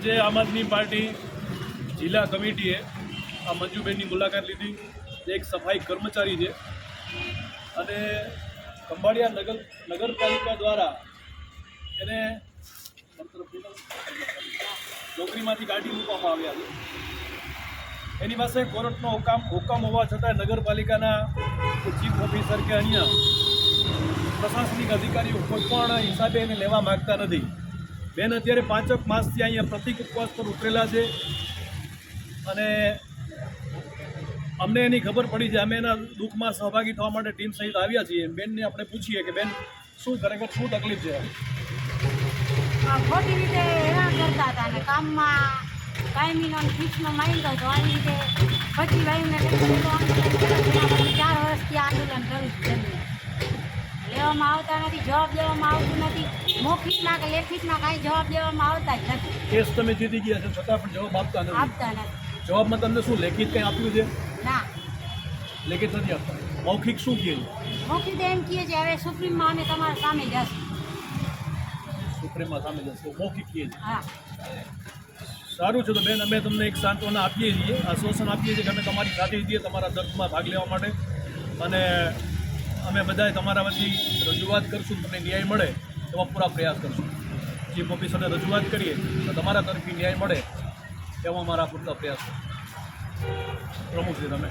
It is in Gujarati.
આજે આમ આદમી પાર્ટી જિલ્લા કમિટીએ આ મંજુબેનની મુલાકાત લીધી. એક સફાઈ કર્મચારી છે અને ખંભાળિયા નગરપાલિકા દ્વારા એને નોકરીમાંથી કાઢી મૂકવામાં આવ્યા છે. એની પાસે કોર્ટનો હુકમ હોવા છતાં નગરપાલિકાના ચીફ ઓફિસર કે અન્ય પ્રશાસનિક અધિકારીઓ કોઈ પણ હિસાબે એને લેવા માગતા નથી. બેન અત્યારે 5 માસથી અહીંયા પ્રતિક ઉપવાસ પર ઉતરેલા છે અને અમને એની ખબર પડી છે. અમે એના દુઃખમાં સહભાગી થવા માટે ટીમ સહિત આવ્યા છીએ. બેનને આપણે પૂછીએ કે બેન શું ખરેખર શું તકલીફ છે? ખોટી રીતે હેરાન કરતા હતા અને કામમાં કાયમીનો ફિક્સનો માઇન્ડ હતો. આવી રીતે પછી ભાઈને 4 વર્ષથી આંદોલન કરું છું. લેવામાં આવતા નથી, જવાબ દેવામાં આવતું નથી. મૌખિકના કે લેખિતના કાંઈ જવાબ દેવામાં આવતા જ નથી. કેસ તમે જીતી ગયા છો છતાં પણ જવાબ આપતા નથી. જવાબમાં તમને શું લેખિત કંઈ આપ્યું છે? ના, લેખિત નથી આપતા. મૌખિક શું કહે છે? મૌખિક એમ કહે છે હવે સુપ્રીમમાં અમે તમારા સામે જશું. સુપ્રીમમાં સામે જશે મૌખિક કહે છે. હા, સારું છે. તો બેન અમે તમને એક સાંત્વના આપીએ છીએ, આશ્વાસન આપીએ છીએ કે અમે તમારી સાથે છીએ તમારા દર્દમાં ભાગ લેવા માટે અને અમે બધાએ તમારા વતી રજૂઆત કરશું. તમને ન્યાય મળે એવા પૂરા પ્રયાસ કરશું. ચીફ ઓફિસરને રજૂઆત કરીએ તો તમારા તરફથી ન્યાય મળે એવા અમારા પૂરતા પ્રયાસ કરશું. પ્રમુખ છે તમે.